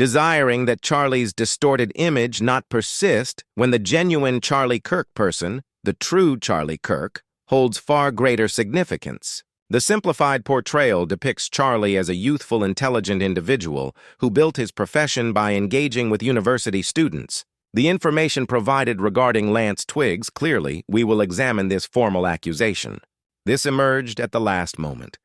desiring that Charlie's distorted image not persist when the genuine Charlie Kirk person, the true Charlie Kirk, holds far greater significance. The simplified portrayal depicts Charlie as a youthful, intelligent individual who built his profession by engaging with university students. The information provided regarding Lance Twiggs, clearly, we will examine this formal accusation. This emerged at the last moment.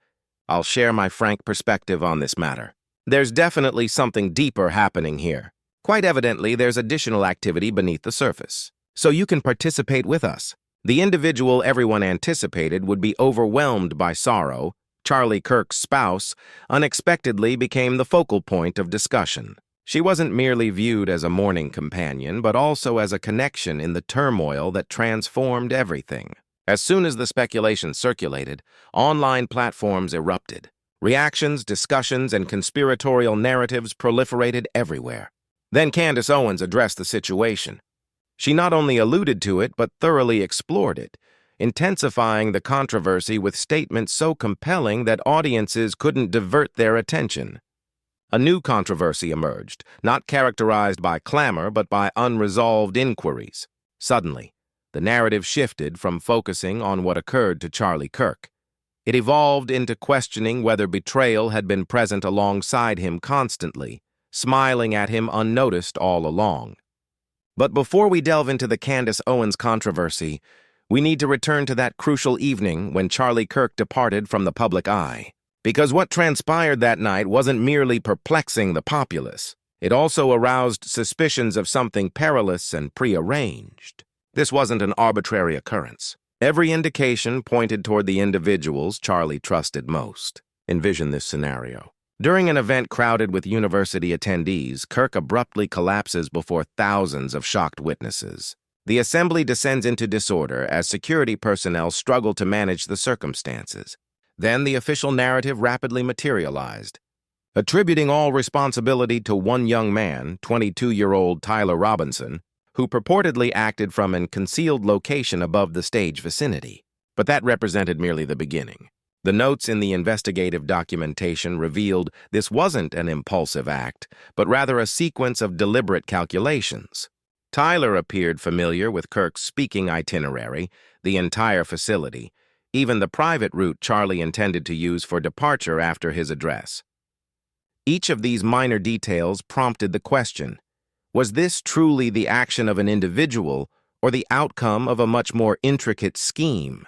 I'll share my frank perspective on this matter. There's definitely something deeper happening here. Quite evidently, there's additional activity beneath the surface. So you can participate with us. The individual everyone anticipated would be overwhelmed by sorrow, Charlie Kirk's spouse, unexpectedly became the focal point of discussion. She wasn't merely viewed as a mourning companion, but also as a connection in the turmoil that transformed everything. As soon as the speculation circulated, online platforms erupted. Reactions, discussions, and conspiratorial narratives proliferated everywhere. Then Candace Owens addressed the situation. She not only alluded to it, but thoroughly explored it, intensifying the controversy with statements so compelling that audiences couldn't divert their attention. A new controversy emerged, not characterized by clamor, but by unresolved inquiries. Suddenly, the narrative shifted from focusing on what occurred to Charlie Kirk. It evolved into questioning whether betrayal had been present alongside him constantly, smiling at him unnoticed all along. But before we delve into the Candace Owens controversy, we need to return to that crucial evening when Charlie Kirk departed from the public eye. Because what transpired that night wasn't merely perplexing the populace. It also aroused suspicions of something perilous and prearranged. This wasn't an arbitrary occurrence. Every indication pointed toward the individuals Charlie trusted most. Envision this scenario. During an event crowded with university attendees, Kirk abruptly collapses before thousands of shocked witnesses. The assembly descends into disorder as security personnel struggle to manage the circumstances. Then the official narrative rapidly materialized, attributing all responsibility to one young man, 22-year-old Tyler Robinson, who purportedly acted from a concealed location above the stage vicinity. But that represented merely the beginning. The notes in the investigative documentation revealed this wasn't an impulsive act, but rather a sequence of deliberate calculations. Tyler appeared familiar with Kirk's speaking itinerary, the entire facility, even the private route Charlie intended to use for departure after his address. Each of these minor details prompted the question, was this truly the action of an individual or the outcome of a much more intricate scheme?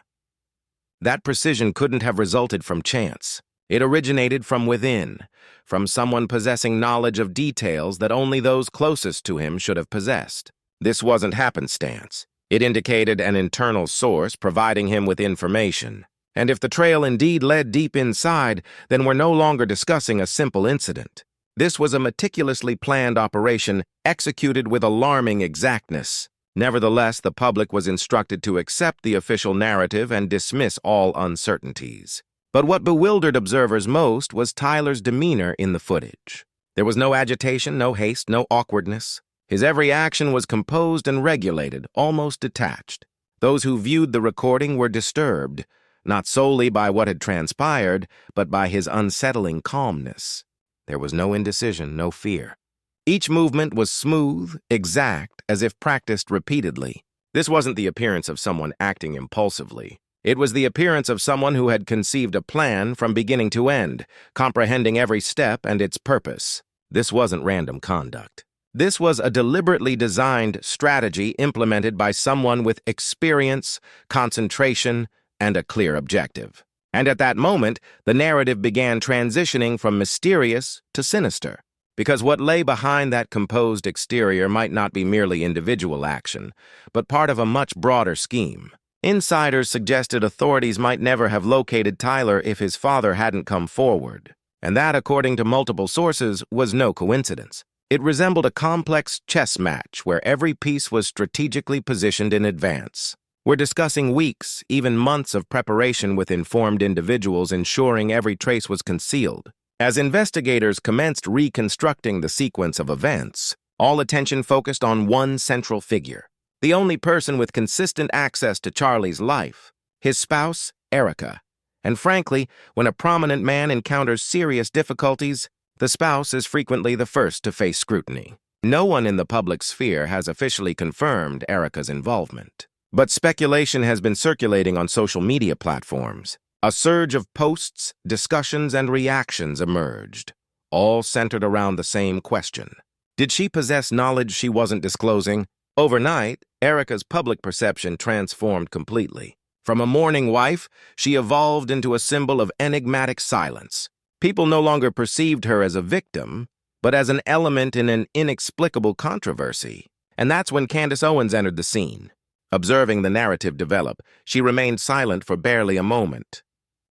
That precision couldn't have resulted from chance. It originated from within, from someone possessing knowledge of details that only those closest to him should have possessed. This wasn't happenstance. It indicated an internal source providing him with information. And if the trail indeed led deep inside, then we're no longer discussing a simple incident. This was a meticulously planned operation executed with alarming exactness. Nevertheless, the public was instructed to accept the official narrative and dismiss all uncertainties. But what bewildered observers most was Tyler's demeanor in the footage. There was no agitation, no haste, no awkwardness. His every action was composed and regulated, almost detached. Those who viewed the recording were disturbed, not solely by what had transpired, but by his unsettling calmness. There was no indecision, no fear. Each movement was smooth, exact, as if practiced repeatedly. This wasn't the appearance of someone acting impulsively. It was the appearance of someone who had conceived a plan from beginning to end, comprehending every step and its purpose. This wasn't random conduct. This was a deliberately designed strategy implemented by someone with experience, concentration, and a clear objective. And at that moment, the narrative began transitioning from mysterious to sinister, because what lay behind that composed exterior might not be merely individual action, but part of a much broader scheme. Insiders suggested authorities might never have located Tyler if his father hadn't come forward, and that, according to multiple sources, was no coincidence. It resembled a complex chess match where every piece was strategically positioned in advance. We're discussing weeks, even months of preparation with informed individuals ensuring every trace was concealed. As investigators commenced reconstructing the sequence of events, all attention focused on one central figure, the only person with consistent access to Charlie's life, his spouse, Erica. And frankly, when a prominent man encounters serious difficulties, The spouse is frequently the first to face scrutiny. No one in the public sphere has officially confirmed Erica's involvement, but speculation has been circulating on social media platforms. A surge of posts, discussions, and reactions emerged, all centered around the same question. Did she possess knowledge she wasn't disclosing? Overnight, Erica's public perception transformed completely. From a mourning wife, she evolved into a symbol of enigmatic silence. People no longer perceived her as a victim, but as an element in an inexplicable controversy. And that's when Candace Owens entered the scene. Observing the narrative develop, she remained silent for barely a moment.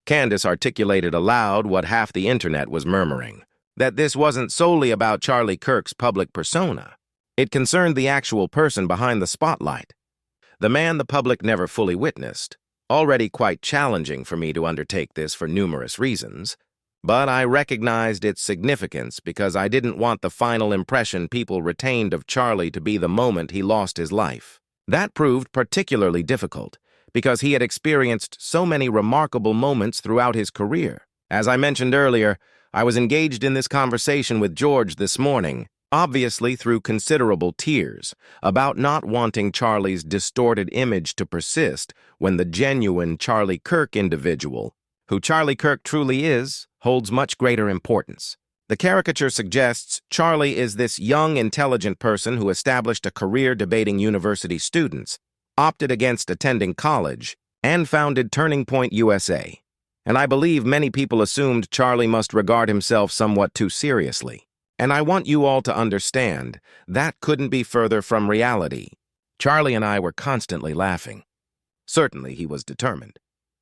Candace articulated aloud what half the internet was murmuring, that this wasn't solely about Charlie Kirk's public persona. It concerned the actual person behind the spotlight, the man the public never fully witnessed. Already quite challenging for me to undertake this for numerous reasons, but I recognized its significance because I didn't want the final impression people retained of Charlie to be the moment he lost his life. That proved particularly difficult because he had experienced so many remarkable moments throughout his career. As I mentioned earlier, I was engaged in this conversation with George this morning, obviously through considerable tears, about not wanting Charlie's distorted image to persist when the genuine Charlie Kirk individual, who Charlie Kirk truly is, holds much greater importance. The caricature suggests Charlie is this young, intelligent person who established a career debating university students, opted against attending college, and founded Turning Point USA. And I believe many people assumed Charlie must regard himself somewhat too seriously. And I want you all to understand, that couldn't be further from reality. Charlie and I were constantly laughing. Certainly he was determined.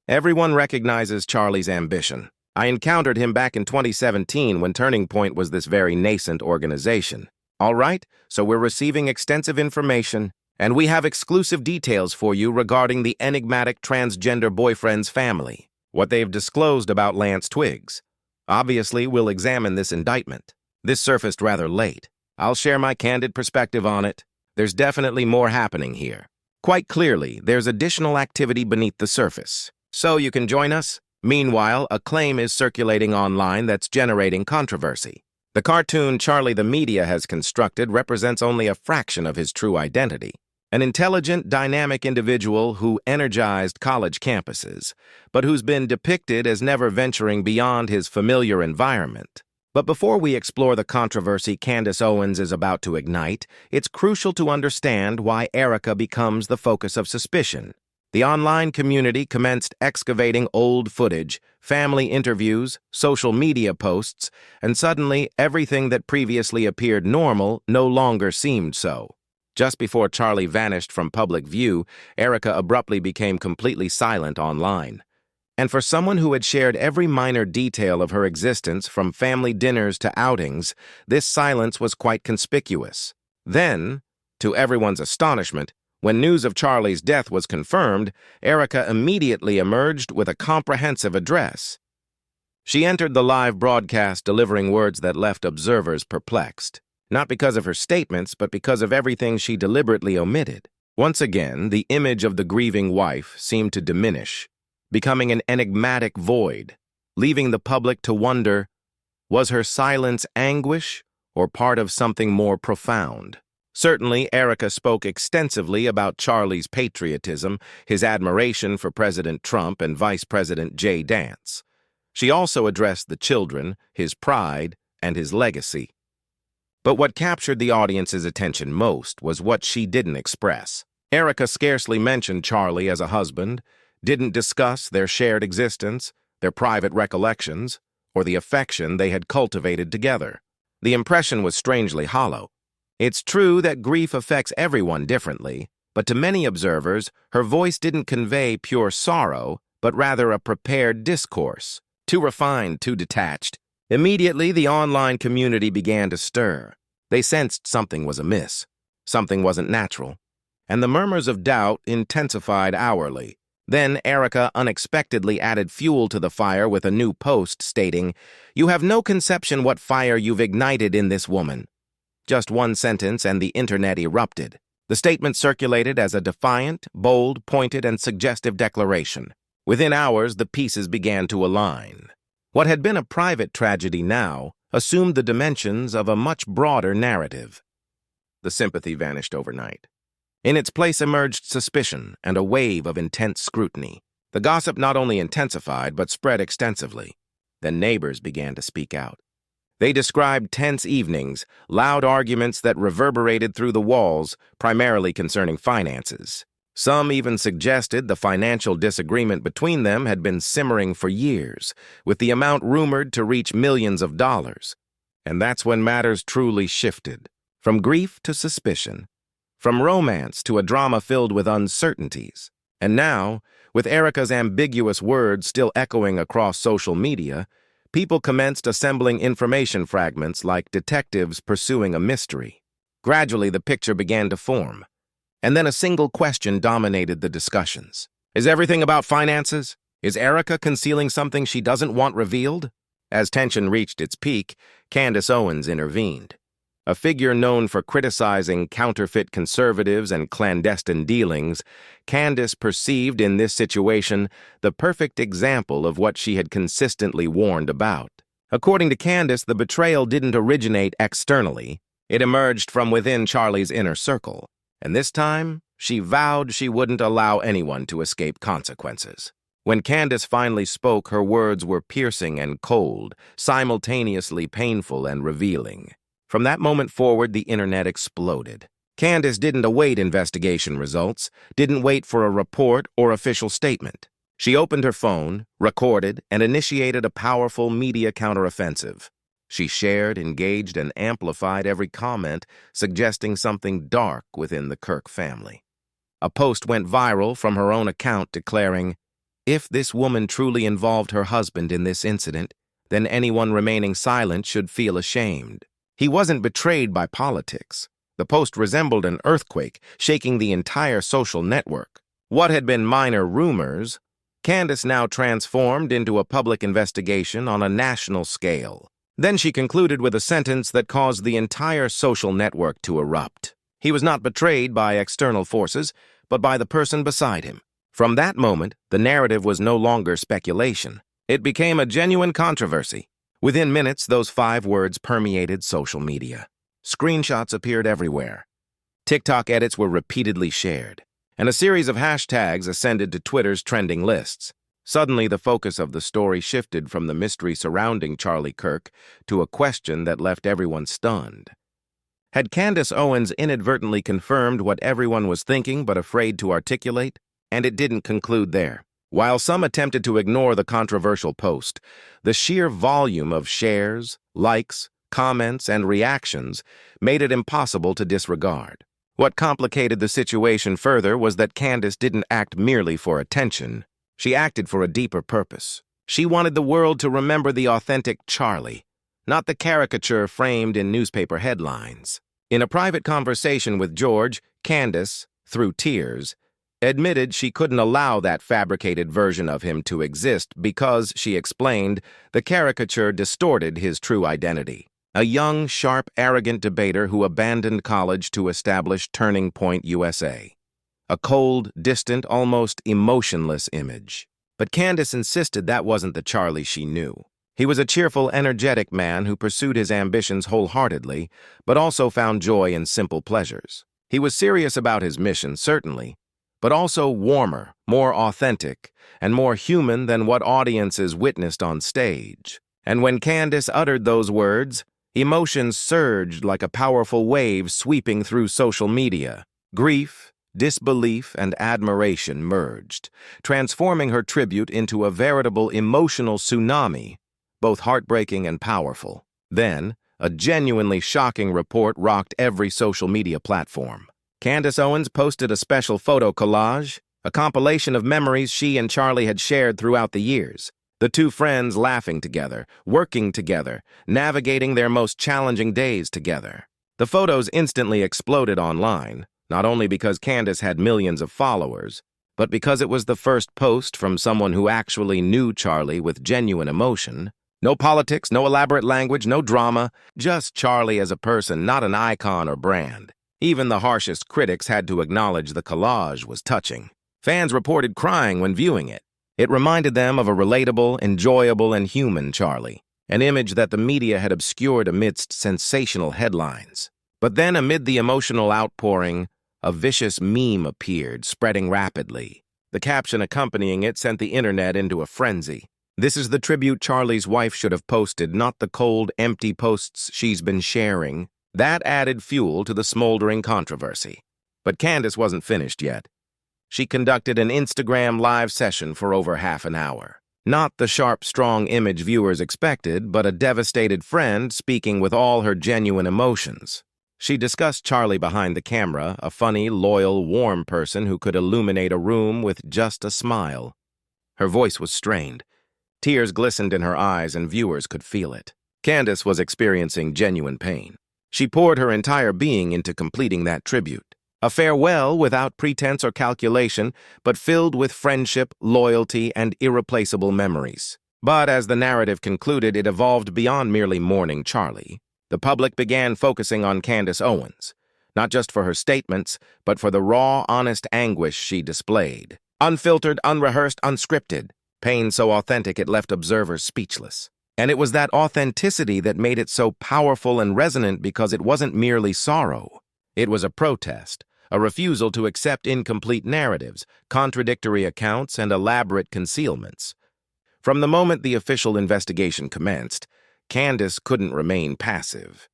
Everyone recognizes Charlie's ambition. I encountered him back in 2017 when Turning Point was this very nascent organization. All right, so we're receiving extensive information, and we have exclusive details for you regarding the enigmatic transgender boyfriend's family, what they've disclosed about Lance Twiggs. Obviously, we'll examine this indictment. This surfaced rather late. I'll share my candid perspective on it. There's definitely more happening here. Quite clearly, there's additional activity beneath the surface. So you can join us? Meanwhile, a claim is circulating online that's generating controversy. The cartoon Charlie the media has constructed represents only a fraction of his true identity. An intelligent, dynamic individual who energized college campuses, but who's been depicted as never venturing beyond his familiar environment. But before we explore the controversy Candace Owens is about to ignite, it's crucial to understand why Erica becomes the focus of suspicion. The online community commenced excavating old footage, family interviews, social media posts, and suddenly everything that previously appeared normal no longer seemed so. Just before Charlie vanished from public view, Erica abruptly became completely silent online. And for someone who had shared every minor detail of her existence from family dinners to outings, this silence was quite conspicuous. Then, to everyone's astonishment, when news of Charlie's death was confirmed, Erica immediately emerged with a comprehensive address. She entered the live broadcast delivering words that left observers perplexed, not because of her statements, but because of everything she deliberately omitted. Once again, the image of the grieving wife seemed to diminish, becoming an enigmatic void, leaving the public to wonder, was her silence anguish or part of something more profound? Certainly, Erica spoke extensively about Charlie's patriotism, his admiration for President Trump and Vice President Jay Dance. She also addressed the children, his pride, and his legacy. But what captured the audience's attention most was what she didn't express. Erica scarcely mentioned Charlie as a husband, didn't discuss their shared existence, their private recollections, or the affection they had cultivated together. The impression was strangely hollow. It's true that grief affects everyone differently, but to many observers, her voice didn't convey pure sorrow, but rather a prepared discourse, too refined, too detached. Immediately, the online community began to stir. They sensed something was amiss, something wasn't natural, and the murmurs of doubt intensified hourly. Then Erica unexpectedly added fuel to the fire with a new post stating, "You have no conception what fire you've ignited in this woman." Just one sentence and the internet erupted. The statement circulated as a defiant, bold, pointed, and suggestive declaration. Within hours, the pieces began to align. What had been a private tragedy now, assumed the dimensions of a much broader narrative. The sympathy vanished overnight. In its place emerged suspicion and a wave of intense scrutiny. The gossip not only intensified but spread extensively. Then neighbors began to speak out. They described tense evenings, loud arguments that reverberated through the walls, primarily concerning finances. Some even suggested the financial disagreement between them had been simmering for years, with the amount rumored to reach millions of dollars. And that's when matters truly shifted, from grief to suspicion, from romance to a drama filled with uncertainties. And now, with Erica's ambiguous words still echoing across social media, people commenced assembling information fragments like detectives pursuing a mystery. Gradually, the picture began to form. And then a single question dominated the discussions. Is everything about finances? Is Erica concealing something she doesn't want revealed? As tension reached its peak, Candace Owens intervened. A figure known for criticizing counterfeit conservatives and clandestine dealings, Candace perceived in this situation the perfect example of what she had consistently warned about. According to Candace, the betrayal didn't originate externally. It emerged from within Charlie's inner circle. And this time, she vowed she wouldn't allow anyone to escape consequences. When Candace finally spoke, her words were piercing and cold, simultaneously painful and revealing. From that moment forward, the internet exploded. Candace didn't await investigation results, didn't wait for a report or official statement. She opened her phone, recorded, and initiated a powerful media counteroffensive. She shared, engaged, and amplified every comment, suggesting something dark within the Kirk family. A post went viral from her own account declaring, "If this woman truly involved her husband in this incident, then anyone remaining silent should feel ashamed." He wasn't betrayed by politics. The post resembled an earthquake, shaking the entire social network. What had been minor rumors, Candace now transformed into a public investigation on a national scale. Then she concluded with a sentence that caused the entire social network to erupt. He was not betrayed by external forces, but by the person beside him. From that moment, the narrative was no longer speculation. It became a genuine controversy. Within minutes, those 5 words permeated social media. Screenshots appeared everywhere. TikTok edits were repeatedly shared, and a series of hashtags ascended to Twitter's trending lists. Suddenly, the focus of the story shifted from the mystery surrounding Charlie Kirk to a question that left everyone stunned. Had Candace Owens inadvertently confirmed what everyone was thinking but afraid to articulate? And it didn't conclude there. While some attempted to ignore the controversial post, the sheer volume of shares, likes, comments, and reactions made it impossible to disregard. What complicated the situation further was that Candace didn't act merely for attention. She acted for a deeper purpose. She wanted the world to remember the authentic Charlie, not the caricature framed in newspaper headlines. In a private conversation with George, Candace, through tears, admitted she couldn't allow that fabricated version of him to exist because, she explained, the caricature distorted his true identity. A young, sharp, arrogant debater who abandoned college to establish Turning Point USA. A cold, distant, almost emotionless image. But Candace insisted that wasn't the Charlie she knew. He was a cheerful, energetic man who pursued his ambitions wholeheartedly, but also found joy in simple pleasures. He was serious about his mission, certainly, but also warmer, more authentic, and more human than what audiences witnessed on stage. And when Candace uttered those words, emotions surged like a powerful wave sweeping through social media. Grief, disbelief, and admiration merged, transforming her tribute into a veritable emotional tsunami, both heartbreaking and powerful. Then, a genuinely shocking report rocked every social media platform. Candace Owens posted a special photo collage, a compilation of memories she and Charlie had shared throughout the years. The two friends laughing together, working together, navigating their most challenging days together. The photos instantly exploded online, not only because Candace had millions of followers, but because it was the first post from someone who actually knew Charlie with genuine emotion. No politics, no elaborate language, no drama, just Charlie as a person, not an icon or brand. Even the harshest critics had to acknowledge the collage was touching. Fans reported crying when viewing it. It reminded them of a relatable, enjoyable, and human Charlie. an image that the media had obscured amidst sensational headlines. But then, amid the emotional outpouring, a vicious meme appeared, spreading rapidly. The caption accompanying it sent the internet into a frenzy. "This is the tribute Charlie's wife should have posted, not the cold, empty posts she's been sharing." That added fuel to the smoldering controversy. But Candace wasn't finished yet. She conducted an Instagram live session for over half an hour. Not the sharp, strong image viewers expected, but a devastated friend speaking with all her genuine emotions. She discussed Charlie behind the camera, a funny, loyal, warm person who could illuminate a room with just a smile. Her voice was strained. Tears glistened in her eyes, and viewers could feel it. Candace was experiencing genuine pain. She poured her entire being into completing that tribute. A farewell without pretense or calculation, but filled with friendship, loyalty, and irreplaceable memories. But as the narrative concluded, it evolved beyond merely mourning Charlie. The public began focusing on Candace Owens, not just for her statements, but for the raw, honest anguish she displayed. Unfiltered, unrehearsed, unscripted. Pain so authentic it left observers speechless. And it was that authenticity that made it so powerful and resonant, because it wasn't merely sorrow. It was a protest, a refusal to accept incomplete narratives, contradictory accounts, and elaborate concealments. From the moment the official investigation commenced, Candace couldn't remain passive.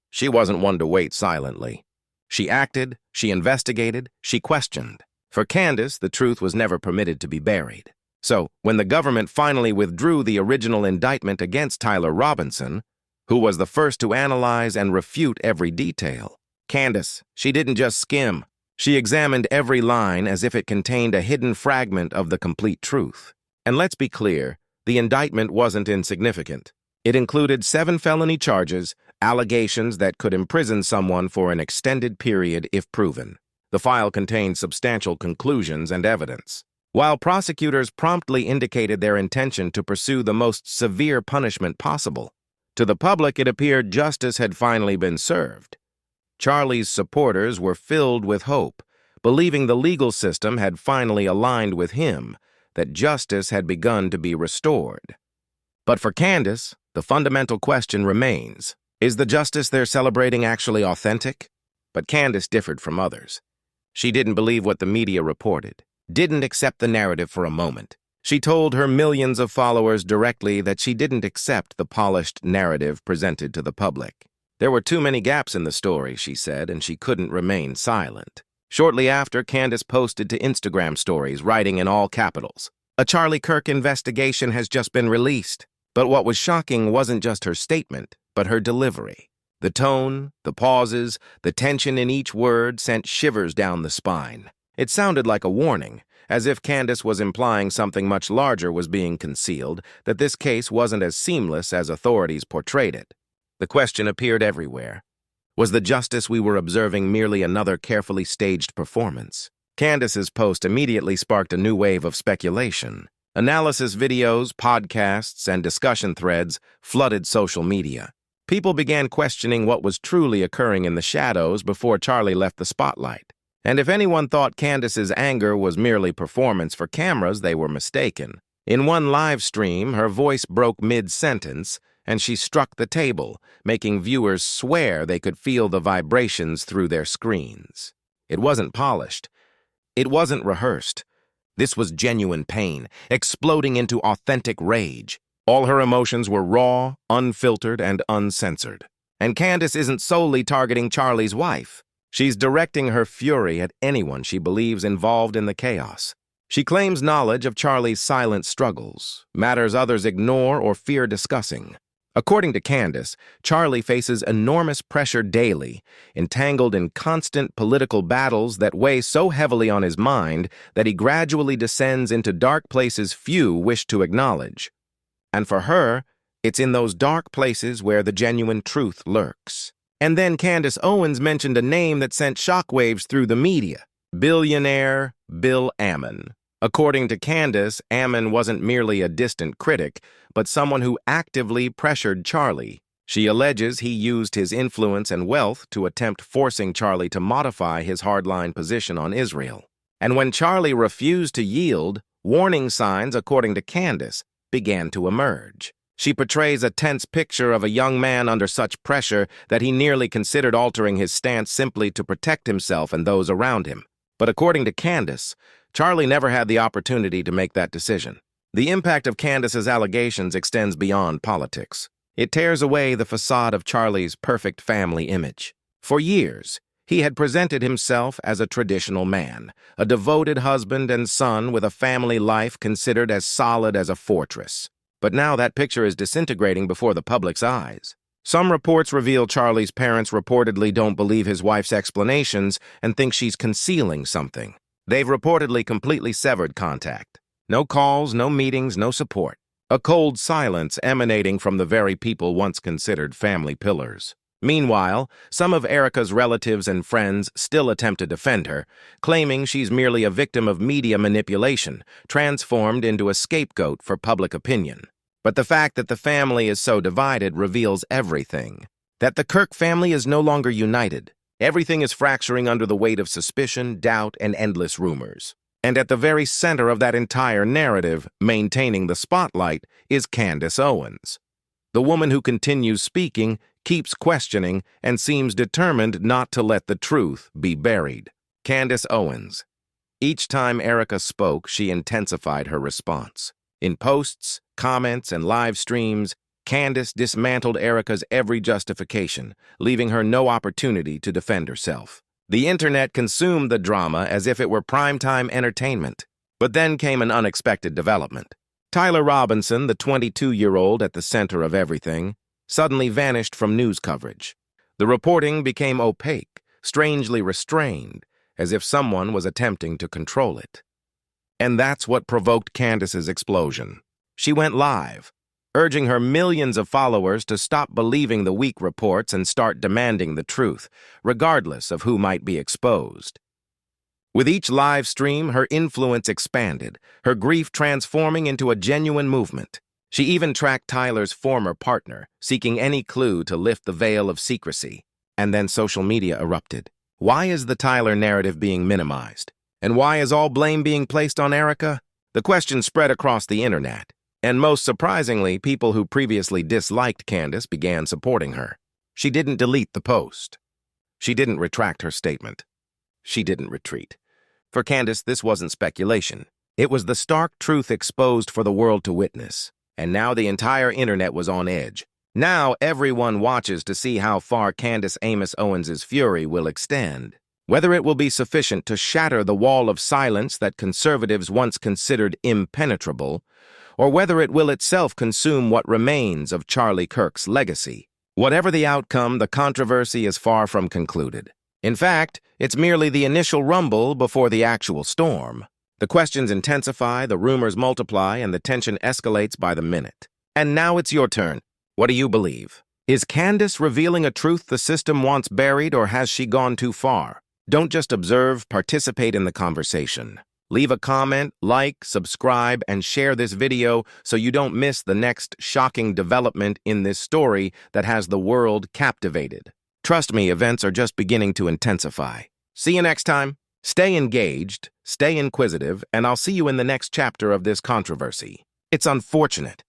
She wasn't one to wait silently. She acted, she investigated, she questioned. For Candace, the truth was never permitted to be buried. So, when the government finally withdrew the original indictment against Tyler Robinson, who was the first to analyze and refute every detail, Candace, she didn't just skim. She examined every line as if it contained a hidden fragment of the complete truth. And let's be clear, the indictment wasn't insignificant. It included 7 felony charges, allegations that could imprison someone for an extended period if proven. The file contained substantial conclusions and evidence. While prosecutors promptly indicated their intention to pursue the most severe punishment possible, to the public it appeared justice had finally been served. Charlie's supporters were filled with hope, believing the legal system had finally aligned with him, that justice had begun to be restored. But for Candace, the fundamental question remains, is the justice they're celebrating actually authentic? But Candace differed from others. She didn't believe what the media reported, didn't accept the narrative for a moment. She told her millions of followers directly that she didn't accept the polished narrative presented to the public. There were too many gaps in the story, she said, and she couldn't remain silent. Shortly after, Candace posted to Instagram stories, writing in all capitals, "A Charlie Kirk investigation has just been released." But what was shocking wasn't just her statement, but her delivery. The tone, the pauses, the tension in each word sent shivers down the spine. It sounded like a warning, as if Candace was implying something much larger was being concealed, that this case wasn't as seamless as authorities portrayed it. The question appeared everywhere. Was the justice we were observing merely another carefully staged performance? Candace's post immediately sparked a new wave of speculation. Analysis videos, podcasts, and discussion threads flooded social media. People began questioning what was truly occurring in the shadows before Charlie left the spotlight. And if anyone thought Candace's anger was merely performance for cameras, they were mistaken. In one live stream, her voice broke mid-sentence, and she struck the table, making viewers swear they could feel the vibrations through their screens. It wasn't polished. It wasn't rehearsed. This was genuine pain, exploding into authentic rage. All her emotions were raw, unfiltered, and uncensored. And Candace isn't solely targeting Charlie's wife. She's directing her fury at anyone she believes involved in the chaos. She claims knowledge of Charlie's silent struggles, matters others ignore or fear discussing. According to Candace, Charlie faces enormous pressure daily, entangled in constant political battles that weigh so heavily on his mind that he gradually descends into dark places few wish to acknowledge. And for her, it's in those dark places where the genuine truth lurks. And then Candace Owens mentioned a name that sent shockwaves through the media: billionaire Bill Ammon. According to Candace, Ammon wasn't merely a distant critic, but someone who actively pressured Charlie. She alleges he used his influence and wealth to attempt forcing Charlie to modify his hardline position on Israel. And when Charlie refused to yield, warning signs, according to Candace, began to emerge. She portrays a tense picture of a young man under such pressure that he nearly considered altering his stance simply to protect himself and those around him. But according to Candace, Charlie never had the opportunity to make that decision. The impact of Candace's allegations extends beyond politics. It tears away the facade of Charlie's perfect family image. For years, he had presented himself as a traditional man, a devoted husband and son with a family life considered as solid as a fortress. But now that picture is disintegrating before the public's eyes. Some reports reveal Charlie's parents reportedly don't believe his wife's explanations and think she's concealing something. They've reportedly completely severed contact. No calls, no meetings, no support. A cold silence emanating from the very people once considered family pillars. Meanwhile, some of Erica's relatives and friends still attempt to defend her, claiming she's merely a victim of media manipulation, transformed into a scapegoat for public opinion. But the fact that the family is so divided reveals everything. That the Kirk family is no longer united. Everything is fracturing under the weight of suspicion, doubt, and endless rumors. And at the very center of that entire narrative, maintaining the spotlight, is Candace Owens. The woman who continues speaking, keeps questioning, and seems determined not to let the truth be buried. Candace Owens. Each time Erica spoke, she intensified her response. In posts, comments, and live streams, Candace dismantled Erica's every justification, leaving her no opportunity to defend herself. The internet consumed the drama as if it were primetime entertainment. But then came an unexpected development. Tyler Robinson, the 22-year-old at the center of everything, suddenly vanished from news coverage. The reporting became opaque, strangely restrained, as if someone was attempting to control it. And that's what provoked Candace's explosion. She went live, urging her millions of followers to stop believing the weak reports and start demanding the truth, regardless of who might be exposed. With each live stream, her influence expanded, her grief transforming into a genuine movement. She even tracked Tyler's former partner, seeking any clue to lift the veil of secrecy. And then social media erupted. Why is the Tyler narrative being minimized? And why is all blame being placed on Erica? The question spread across the internet. And most surprisingly, people who previously disliked Candace began supporting her. She didn't delete the post. She didn't retract her statement. She didn't retreat. For Candace, this wasn't speculation. It was the stark truth exposed for the world to witness. And now the entire internet was on edge. Now everyone watches to see how far Candace Owens' fury will extend. Whether it will be sufficient to shatter the wall of silence that conservatives once considered impenetrable, or whether it will itself consume what remains of Charlie Kirk's legacy. Whatever the outcome, the controversy is far from concluded. In fact, it's merely the initial rumble before the actual storm. The questions intensify, the rumors multiply, and the tension escalates by the minute. And now it's your turn. What do you believe? Is Candace revealing a truth the system wants buried, or has she gone too far? Don't just observe, participate in the conversation. Leave a comment, like, subscribe, and share this video so you don't miss the next shocking development in this story that has the world captivated. Trust me, events are just beginning to intensify. See you next time. Stay engaged, stay inquisitive, and I'll see you in the next chapter of this controversy. It's unfortunate,